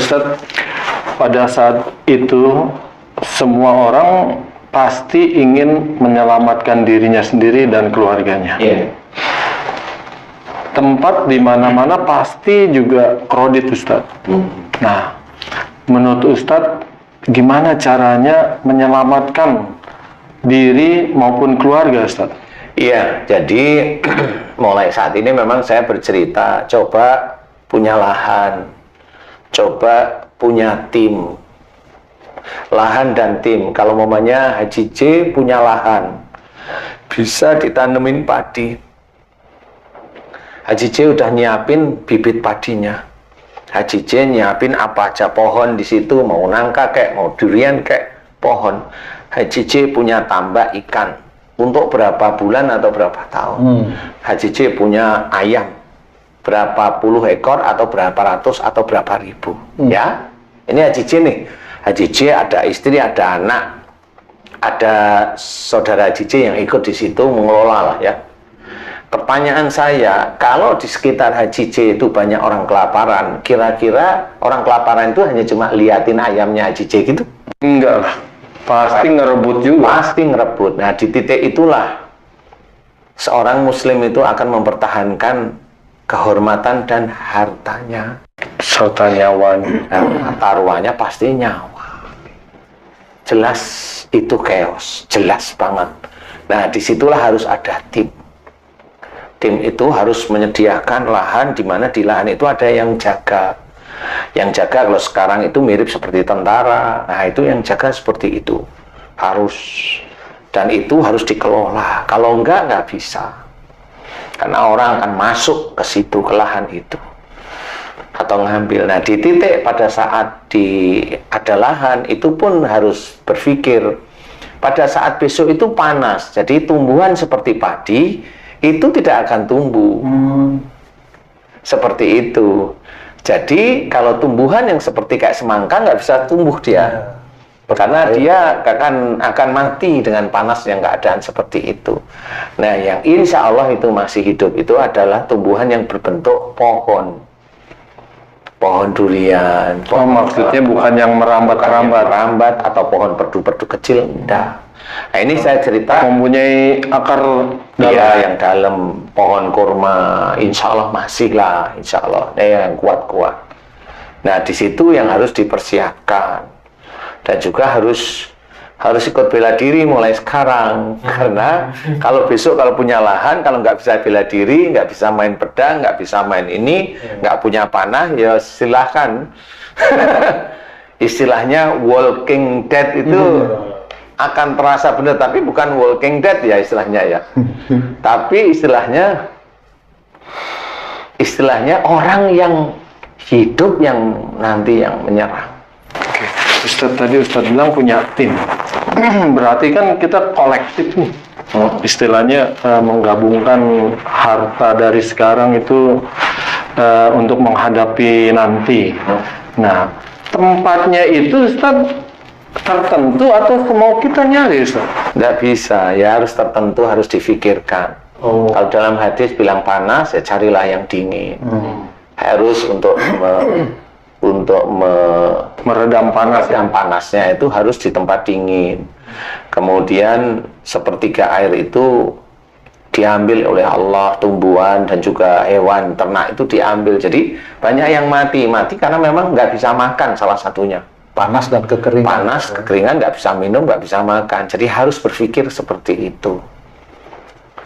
Ustadz, pada saat itu semua orang pasti ingin menyelamatkan dirinya sendiri dan keluarganya. Tempat di mana-mana pasti juga kredit, Ustadz. Nah, menurut Ustadz, gimana caranya menyelamatkan diri maupun keluarga, Ustadz? Iya, jadi mulai saat ini memang saya bercerita, coba punya lahan, coba punya tim, lahan dan tim. Kalau mamanya Haji J punya lahan, bisa ditanemin padi. Haji J udah nyiapin bibit padinya. Haji J nyiapin apa aja pohon di situ, mau nangka kayak, mau durian kayak pohon. Haji J punya tambak ikan untuk berapa bulan atau berapa tahun. Haji J punya ayam berapa puluh ekor atau berapa ratus atau berapa ribu. Ya, ini Haji J nih. Haji J ada istri, ada anak, ada saudara Haji J yang ikut di situ mengelola lah ya. Pertanyaan saya, kalau di sekitar Haji J itu banyak orang kelaparan, kira-kira orang kelaparan itu hanya cuma liatin ayamnya Haji J gitu? Enggak lah, pasti ngerebut juga. Pasti ngerebut. Nah, di titik itulah seorang muslim itu akan mempertahankan kehormatan dan hartanya. Serta nyawanya. Nah, taruhannya pasti nyawa. Jelas itu chaos, jelas banget. Nah, disitulah harus ada tim. Tim itu harus menyediakan lahan, di mana di lahan itu ada yang jaga. Yang jaga kalau sekarang itu mirip seperti tentara. Nah, itu yang jaga seperti itu. Harus, dan itu harus dikelola. Kalau enggak bisa. Karena orang akan masuk ke situ, ke lahan itu. Atau ngambil. Nah, di titik pada saat ada lahan, itu pun harus berpikir. Pada saat besok itu panas. Jadi tumbuhan seperti padi itu tidak akan tumbuh. Seperti itu. Jadi kalau tumbuhan yang seperti kayak semangka nggak bisa tumbuh dia, karena dia akan mati dengan panas yang keadaan seperti itu. Nah, yang insya Allah itu masih hidup itu adalah tumbuhan yang berbentuk pohon durian. Maksudnya bukan yang merambat atau pohon perdu-perdu kecil, enggak. Nah, ini saya cerita mempunyai akar dalam. Iya, yang dalam. Pohon kurma, insya Allah masih lah, insya Allah. Yang kuat-kuat. Nah, di situ yang harus dipersiapkan. Dan juga harus ikut bela diri mulai sekarang. Karena kalau besok kalau punya lahan, kalau nggak bisa bela diri, nggak bisa main pedang, nggak bisa main ini, nggak punya panah, ya silahkan. Istilahnya walking dead itu akan terasa benar, tapi bukan walking dead ya istilahnya ya. Tapi istilahnya orang yang hidup yang nanti yang menyerang. Oke. Tadi Ustadz bilang punya tim. Berarti kan kita kolektif nih. Istilahnya menggabungkan harta dari sekarang itu untuk menghadapi nanti. Nah, tempatnya itu Ustadz tertentu atau mau kita nyari, Ustaz? Nggak bisa, ya harus tertentu, harus difikirkan. Kalau dalam hadis bilang panas, ya carilah yang dingin. Harus untuk meredam panas. Meredam panasnya itu harus di tempat dingin. Kemudian sepertiga air itu diambil oleh Allah, tumbuhan dan juga hewan ternak itu diambil. Jadi banyak yang mati karena memang nggak bisa makan salah satunya. Panas dan kekeringan. Panas, kekeringan, nggak bisa minum, nggak bisa makan. Jadi harus berpikir seperti itu.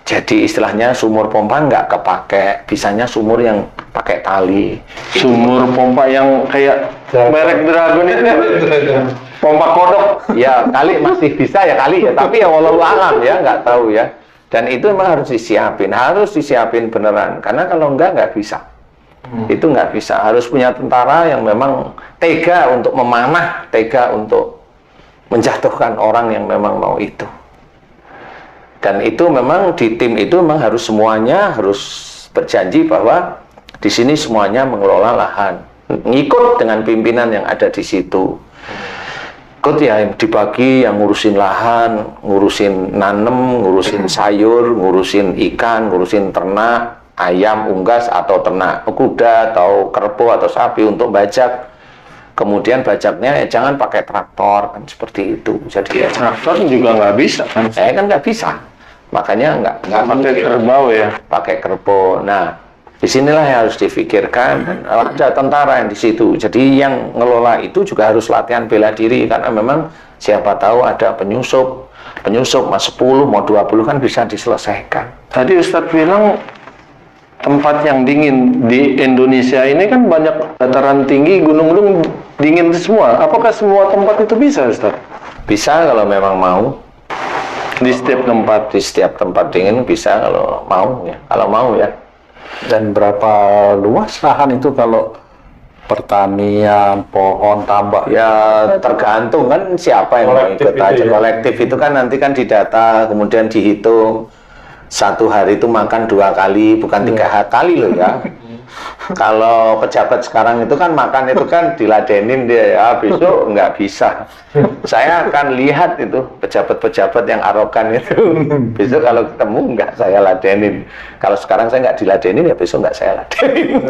Jadi istilahnya sumur pompa nggak kepake, bisanya sumur yang pakai tali. Sumur pompa yang kayak merek Dragon itu, pompa kodok. Ya kali masih bisa ya kali ya, tapi ya walau alam ya, nggak tahu ya. Dan itu memang harus disiapin beneran. Karena kalau nggak bisa. Itu nggak bisa, harus punya tentara yang memang tega untuk memanah, tega untuk menjatuhkan orang yang memang mau itu. Dan itu memang di tim itu memang harus semuanya harus berjanji bahwa di sini semuanya mengelola lahan, ngikut dengan pimpinan yang ada di situ. Ikut ya, dibagi yang ngurusin lahan, ngurusin nanem, ngurusin sayur, ngurusin ikan, ngurusin ternak, ayam unggas atau ternak kuda atau kerbau atau sapi untuk bajak. Kemudian bajaknya jangan pakai traktor, kan seperti itu. Jadi Traktor juga nggak bisa kan? saya kan nggak bisa, makanya nggak Pakai mungkin kerbau ya. pakai kerbau. Nah, disinilah yang harus difikirkan. Ada tentara yang di situ. Jadi yang ngelola itu juga harus latihan bela diri, karena memang siapa tahu ada penyusup mau 10, mau 20 kan bisa diselesaikan. Tadi Ustadz bilang tempat yang dingin di Indonesia ini kan banyak dataran tinggi, gunung-gunung dingin semua. Apakah semua tempat itu bisa, Ustadz? Bisa kalau memang mau. Di setiap tempat. Di setiap tempat dingin bisa kalau mau ya. Kalau mau ya. Dan berapa luas lahan itu kalau pertanian, pohon, tambak? Ya tergantung kan siapa yang mau ikut aja. Kolektif itu kan nanti kan didata, kemudian dihitung. Satu hari itu makan 2 kali, bukan 3 kali loh ya. Kalau pejabat sekarang itu kan makan itu kan diladenin dia ya, besok nggak bisa. Saya akan lihat itu pejabat-pejabat yang arogan itu. Besok kalau ketemu nggak saya ladenin. Kalau sekarang saya nggak diladenin ya besok nggak saya ladenin.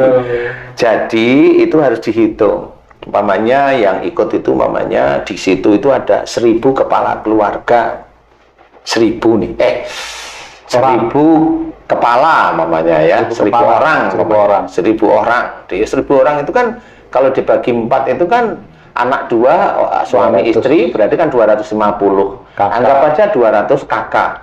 Jadi itu harus dihitung. Umpamanya yang ikut itu umpamanya di situ itu ada 1.000 kepala keluarga. 1.000 nih. 1.000 kepala mamanya ya, 1.000 orang, 1.000 orang. Di 1.000 orang itu kan kalau dibagi 4 itu kan anak 2, suami 200. istri, berarti kan 250. Kakak. Anggap aja 200 kakak.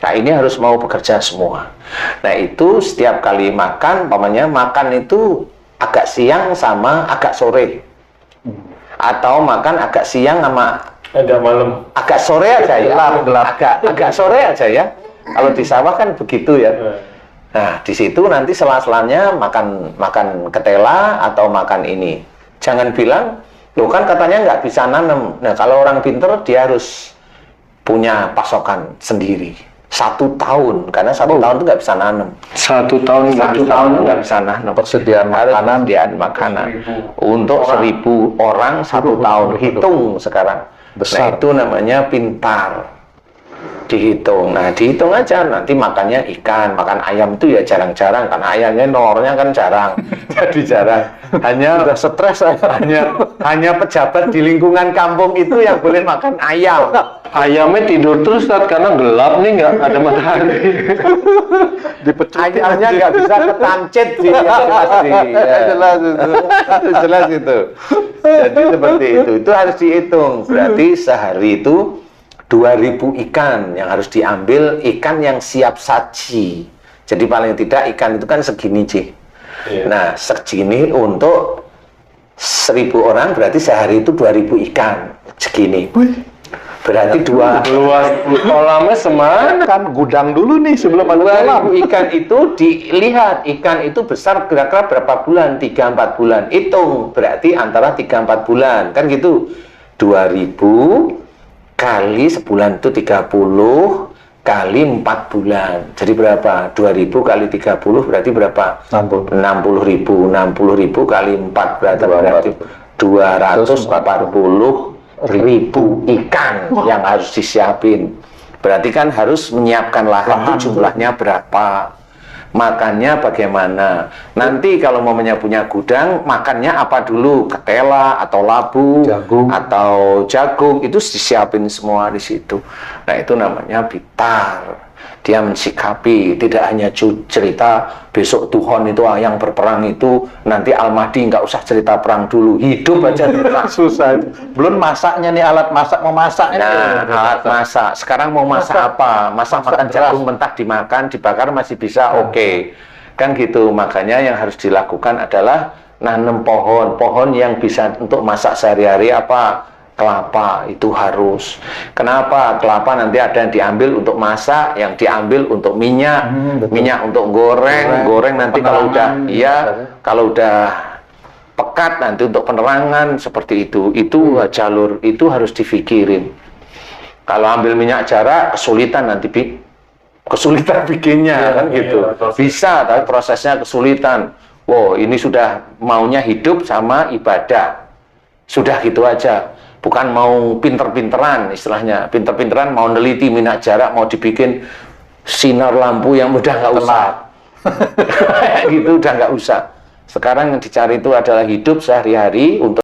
Nah ini harus mau bekerja semua. Nah itu setiap kali makan, mamanya makan itu agak siang sama agak sore. Atau makan agak siang sama Ada malam. agak sore aja ya. Agak sore aja ya. Kalau di sawah kan begitu ya. Nah, di situ nanti sela-selanya makan ketela atau makan ini. Jangan bilang, loh kan katanya nggak bisa nanam. Nah, kalau orang pinter dia harus punya pasokan sendiri. 1 tahun, karena 1 tahun itu nggak bisa nanam. 1 tahun nggak 1 bisa. tahun nggak bisa nanam. Persediaan Harus makanan. persediaan makanan untuk 1.000 orang 1 tahun. Hitung sekarang. Nah, Besar. itu namanya pintar. Dihitung. Nah, dihitung aja nanti makannya ikan, makan ayam itu ya jarang-jarang karena ayamnya nolornya kan jarang. Jadi jarang. Hanya Udah stres saya. hanya pejabat di lingkungan kampung itu yang boleh makan ayam. Ayamnya tidur terus, Ustadz, karena gelap nih, nggak ada matahari. Ayamnya nggak bisa ketancet sih, pasti. Ya. Jelas itu. Jadi seperti itu. Itu harus dihitung. Berarti sehari itu 2.000 ikan yang harus diambil, ikan yang siap saji. Jadi paling tidak ikan itu kan segini, Ci. Nah, segini untuk 1.000 orang berarti sehari itu 2.000 ikan. Segini. Berarti Luas kolamnya semana? Kan gudang dulu nih sebelum ada kolam. 2.000 ikan itu dilihat, ikan itu besar kira-kira berapa bulan? 3-4 bulan. Hitung, berarti antara 3-4 bulan. Kan gitu. 2.000 kali sebulan itu 30 kali 4 bulan. Jadi berapa? 2.000 kali 30 berarti berapa? 60. 60.000. 60.000 kali 4 berarti 240.000 ikan yang harus disiapin. Berarti kan harus menyiapkan lahan itu jumlahnya berapa, makannya bagaimana. Nanti kalau punya gudang, makannya apa dulu? Ketela atau labu, Jagung. atau jagung, itu disiapin semua di situ. Nah itu namanya pintar. Dia mensikapi, tidak hanya cerita besok Tuhan itu yang berperang itu, nanti Al-Mahdi nggak usah cerita perang dulu, hidup aja Susah itu. Belum masaknya nih, alat masak, mau masak ini. Nah, alat masak. Sekarang mau masak apa? Masak makan jagung mentah dimakan, dibakar masih bisa, oke. Kan gitu. Makanya yang harus dilakukan adalah nanam pohon yang bisa untuk masak sehari-hari apa? Kelapa itu harus. Kenapa? Kelapa nanti ada yang diambil untuk masak, yang diambil untuk minyak, minyak untuk goreng nanti kalau udah kalau udah pekat nanti untuk penerangan seperti itu. Itu jalur itu harus difikirin. Kalau ambil minyak jarak kesulitan nanti kesulitan bikinnya kan gitu. Bisa tapi prosesnya kesulitan. Wow, ini sudah maunya hidup sama ibadah. Sudah gitu aja. Bukan mau pinter-pinteran istilahnya. Pinter-pinteran mau neliti minyak jarak, mau dibikin sinar lampu yang udah nggak usah. Gitu udah nggak usah. Sekarang yang dicari itu adalah hidup sehari-hari untuk